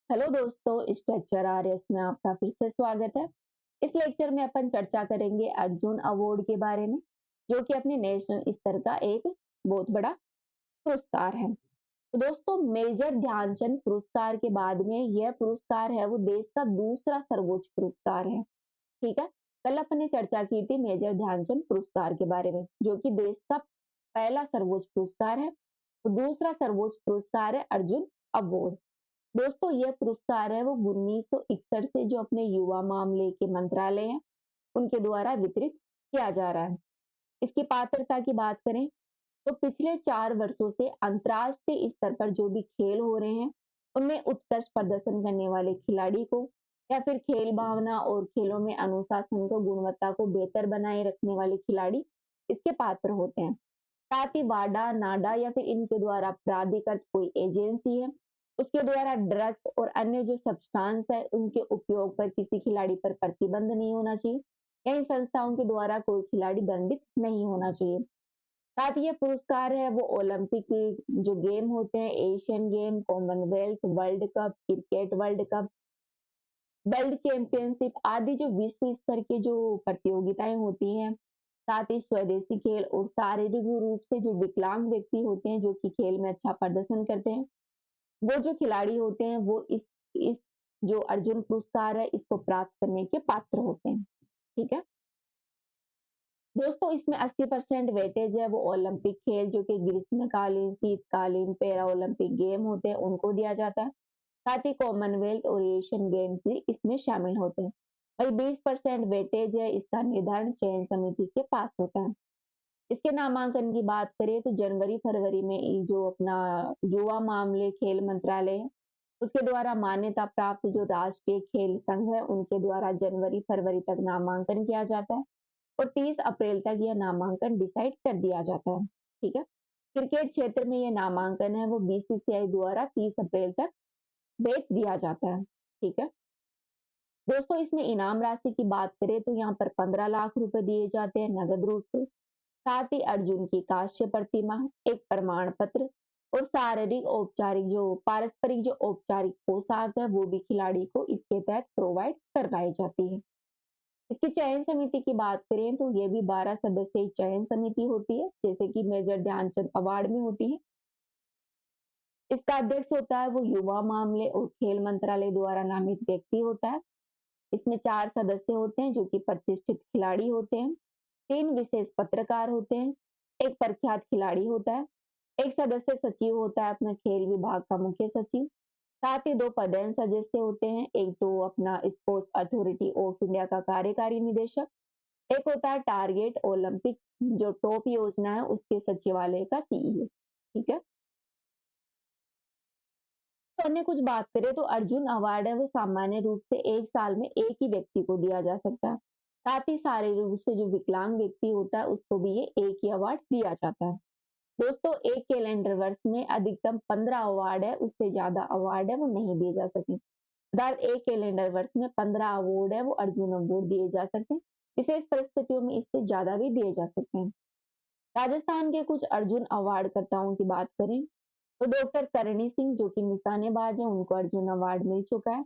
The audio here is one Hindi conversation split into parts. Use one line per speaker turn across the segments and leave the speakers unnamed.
हेलो दोस्तों, स्ट्रक्चर आरएस में आपका फिर से स्वागत है। इस लेक्चर में अपन चर्चा करेंगे अर्जुन अवार्ड के बारे में, जो कि अपने नेशनल स्तर का एक बहुत बड़ा पुरस्कार है। तो दोस्तों, मेजर ध्यानचंद पुरस्कार के बाद में यह पुरस्कार है वो देश का दूसरा सर्वोच्च पुरस्कार है। ठीक है। कल अपन ने चर्चा की थी मेजर ध्यानचंद पुरस्कार के बारे में, जो कि देश का पहला सर्वोच्च पुरस्कार है। तो दूसरा सर्वोच्च पुरस्कार है अर्जुन अवार्ड। दोस्तों, यह पुरस्कार है वो 1961 से जो अपने युवा मामले के मंत्रालय है उनके द्वारा वितरित किया जा रहा है। इसकी पात्रता की बात करें तो पिछले 4 वर्षों से अंतर्राष्ट्रीय स्तर पर जो भी खेल हो रहे हैं उनमें उत्कृष्ट प्रदर्शन करने वाले खिलाड़ी को या फिर खेल भावना और खेलों में अनुशासन को गुणवत्ता को बेहतर बनाए रखने वाले खिलाड़ी इसके पात्र होते हैं। साथ ही वाडा नाडा या फिर इनके द्वारा प्राधिकृत कोई एजेंसी है उसके द्वारा ड्रग्स और अन्य जो सब्सटेंस है उनके उपयोग पर किसी खिलाड़ी पर प्रतिबंध नहीं होना चाहिए या इन संस्थाओं के द्वारा कोई खिलाड़ी दंडित नहीं होना चाहिए। साथ ही ये पुरस्कार है वो ओलंपिक के जो गेम होते हैं, Asian game, Commonwealth, world cup, cricket world cup, world championship आदि जो विश्व स्तर के जो प्रतियोगिताएं होती हैं, साथ ही स्वदेशी खेल और शारीरिक रूप से जो विकलांग व्यक्ति होते हैं जो कि खेल में अच्छा प्रदर्शन करते हैं, वो जो खिलाड़ी होते हैं वो इस जो अर्जुन पुरस्कार है इसको प्राप्त करने के पात्र होते हैं। ठीक है। दोस्तों, इसमें 80% वेटेज है वो ओलंपिक खेल जो कि ग्रीष्मकालीन, शीतकालीन, पैरा ओलंपिक गेम होते हैं उनको दिया जाता है। साथ ही कॉमनवेल्थ और एशियन गेम्स भी इसमें शामिल होते हैं। वही 20% वेटेज है इसका निर्धारण चयन समिति के पास होता है। इसके नामांकन की बात करें तो जनवरी फरवरी में ये जो अपना युवा मामले खेल मंत्रालय है उसके द्वारा मान्यता प्राप्त जो राष्ट्रीय खेल संघ है उनके द्वारा जनवरी फरवरी तक नामांकन किया जाता है और 30 अप्रैल तक यह नामांकन डिसाइड कर दिया जाता है। ठीक है। क्रिकेट क्षेत्र में यह नामांकन है वो बीसीसीआई द्वारा 30 अप्रैल तक भेज दिया जाता है। ठीक है। दोस्तों, इसमें इनाम राशि की बात करें तो यहाँ पर 15 लाख रुपए दिए जाते हैं नगद रूप से। साथ ही अर्जुन की कांस्य प्रतिमा, एक प्रमाण पत्र और शारीरिक औपचारिक जो पारस्परिक जो औपचारिक पोशाक है वो भी खिलाड़ी को इसके तहत प्रोवाइड करवाई जाती है। इसकी चयन समिति की बात करें तो ये भी 12 सदस्यीय चयन समिति होती है जैसे कि मेजर ध्यानचंद अवार्ड में होती है। इसका अध्यक्ष होता है वो युवा मामले और खेल मंत्रालय द्वारा नामित व्यक्ति होता है। इसमें 4 सदस्य होते हैं जो कि प्रतिष्ठित खिलाड़ी होते हैं, 3 विशेष पत्रकार होते हैं, एक प्रख्यात खिलाड़ी होता है, एक सदस्य सचिव होता है अपना खेल विभाग का मुख्य सचिव, साथ ही 2 पदेन सदस्य होते हैं, एक तो अपना स्पोर्ट्स अथॉरिटी ऑफ इंडिया का कार्यकारी निदेशक, एक होता है टारगेट ओलंपिक जो टॉप योजना है उसके सचिवालय का सीईओ। ठीक है। तो अन्य कुछ बात करें तो अर्जुन अवार्ड है वो सामान्य रूप से एक साल में एक ही व्यक्ति को दिया जा सकता है। साथ ही शारीरिक रूप से जो विकलांग व्यक्ति होता है उसको भी ये एक ही अवार्ड दिया जाता है। दोस्तों, एक कैलेंडर वर्ष में अधिकतम 15 अवार्ड है, उससे ज्यादा अवार्ड है वो नहीं दिए जा सकते। अर्थात एक कैलेंडर वर्ष में 15 अवार्ड है वो अर्जुन अवार्ड दिए जा सकते हैं। विशेष परिस्थितियों में इससे ज्यादा भी दिए जा सकते हैं। राजस्थान के कुछ अर्जुन अवार्ड कर्ताओं की बात करें तो डॉक्टर करणी सिंह जो कि निशानेबाज है उनको अर्जुन अवार्ड मिल चुका है।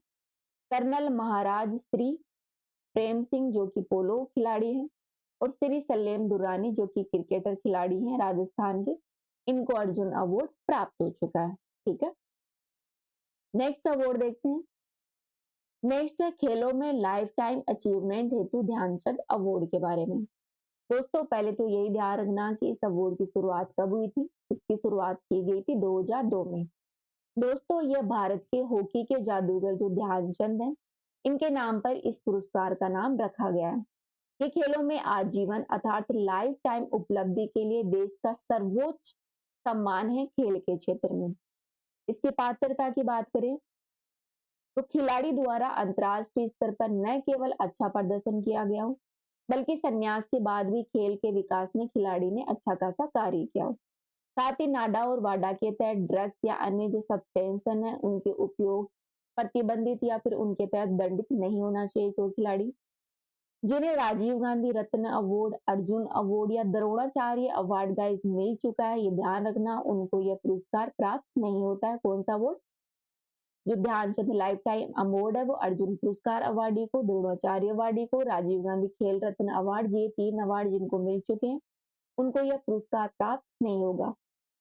कर्नल महाराज श्री प्रेम सिंह जो कि पोलो खिलाड़ी हैं और श्री सलेम दुर्रानी जो कि क्रिकेटर खिलाड़ी हैं राजस्थान के, इनको अर्जुन अवार्ड प्राप्त हो चुका है। ठीक है। नेक्स्ट अवार्ड देखते हैं। नेक्स्ट है खेलों में लाइफ टाइम अचीवमेंट हेतु ध्यानचंद अवार्ड के बारे में। दोस्तों, पहले तो यही ध्यान रखना कि इस अवार्ड की शुरुआत कब हुई थी। इसकी शुरुआत की गई थी 2002 में। दोस्तों, यह भारत के हॉकी के जादूगर जो ध्यानचंद हैं इनके नाम पर इस पुरस्कार का नाम रखा गया है। ये खेलों में आजीवन अर्थात लाइफ टाइम उपलब्धि के लिए देश का सर्वोच्च सम्मान है खेल के क्षेत्र में। इसकी पात्रता की बात करें तो खिलाड़ी द्वारा अंतर्राष्ट्रीय स्तर पर न केवल अच्छा प्रदर्शन किया गया हो बल्कि संन्यास के बाद भी खेल के विकास में खिलाड़ी ने अच्छा खासा कार्य किया हो। साथ ही नाडा और वाडा के तहत ड्रग्स या अन्य जो सब्सटेंशन है उनके उपयोग प्रतिबंधित या फिर उनके तहत दंडित नहीं होना चाहिए कोई खिलाड़ी। जिन्हें राजीव गांधी रत्न अवार्ड, अर्जुन अवार्ड या द्रोणाचार्य अवार्ड गाइस मिल चुका है, ये ध्यान रखना उनको यह पुरस्कार प्राप्त नहीं होता है। कौन सा अवार्ड? जो ध्यानचंद लाइफ टाइम अवार्ड है वो अर्जुन पुरस्कार अवार्डी को, द्रोणाचार्य अवार्डी को, राजीव गांधी खेल रत्न अवार्ड, ये 3 अवार्ड जिनको मिल चुके हैं, उनको यह पुरस्कार प्राप्त नहीं होगा।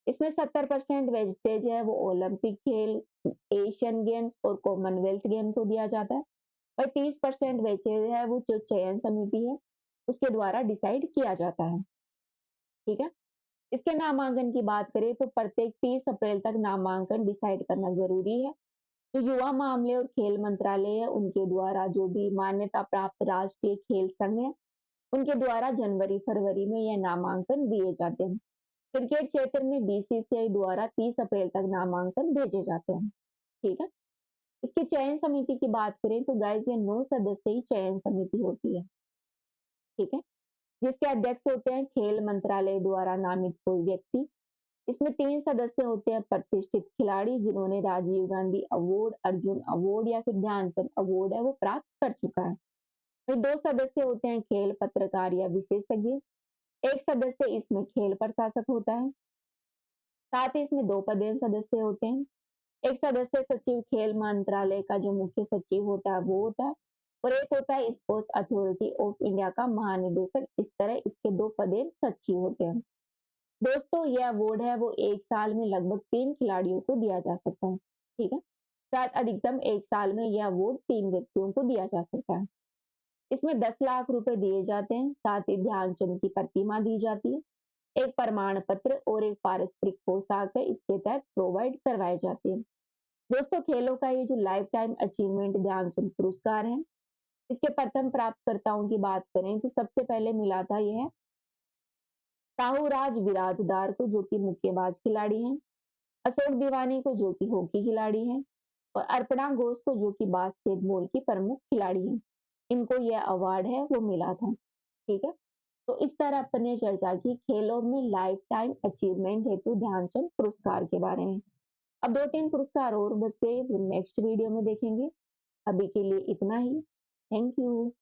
इसमें 70% वेस्टेज है वो ओलंपिक खेल, एशियन गेम्स और कॉमनवेल्थ गेम को दिया जाता है, और 30% वेस्टेज है वो जो चयन समिति है उसके द्वारा डिसाइड किया जाता है। ठीक है। इसके नामांकन की बात करें तो प्रत्येक 30 अप्रैल तक नामांकन डिसाइड करना जरूरी है। जो युवा मामले और खेल मंत्रालय है उनके द्वारा जो भी मान्यता प्राप्त राष्ट्रीय खेल संघ है उनके द्वारा जनवरी फरवरी में यह नामांकन दिए जाते हैं। क्रिकेट क्षेत्र में बीसीसीआई द्वारा 30 अप्रैल तक नामांकन भेजे जाते हैं। ठीक है। इसकी चयन समिति की बात करें तो गाइस ये 9 सदस्यीय चयन समिति होती है। ठीक है। जिसके अध्यक्ष होते हैं खेल मंत्रालय द्वारा नामित कोई व्यक्ति। इसमें 3 सदस्य होते हैं प्रतिष्ठित खिलाड़ी जिन्होंने राजीव गांधी अवार्ड, अर्जुन अवार्ड या फिर ध्यानचंद अवार्ड है वो प्राप्त कर चुका है। फिर 2 सदस्य होते हैं खेल पत्रकार या विशेषज्ञ। एक सदस्य इसमें खेल प्रशासक होता है। साथ ही इसमें 2 पदेन सदस्य होते हैं। एक सदस्य सचिव खेल मंत्रालय का जो मुख्य सचिव होता है वो होता है, और एक होता है स्पोर्ट्स अथॉरिटी ऑफ इंडिया का महानिदेशक। इस तरह इसके 2 पदेन सचिव होते हैं। दोस्तों यह अवार्ड है वो 1 साल में लगभग 3 खिलाड़ियों को दिया जा सकता है। ठीक है। साथ अधिकतम 1 साल में यह अवार्ड 3 व्यक्तियों को दिया जा सकता है। इसमें 10 लाख रुपए दिए जाते हैं। साथ ही ध्यानचंद की प्रतिमा दी जाती है। एक प्रमाण पत्र और एक पारस्परिक पोशाक है इसके तहत प्रोवाइड करवाए जाते हैं। दोस्तों खेलों का ये जो लाइफ टाइम अचीवमेंट ध्यानचंद पुरस्कार है, इसके प्रथम प्राप्तकर्ताओं की बात करें तो सबसे पहले मिला था यह साहूराज बिराजदार को जो कि मुक्केबाज खिलाड़ी हैं, अशोक दीवानी को जो कि हॉकी खिलाड़ी हैं, और अर्पणा घोष को जो कि बास्केटबॉल की प्रमुख खिलाड़ी हैं। इनको यह अवार्ड है वो मिला था। ठीक है। तो इस तरह अपन ने चर्चा की खेलों में लाइफ टाइम अचीवमेंट हेतु ध्यानचंद पुरस्कार के बारे में। अब 2-3 पुरस्कार और बच गए वो नेक्स्ट वीडियो में देखेंगे। अभी के लिए इतना ही। Thank you.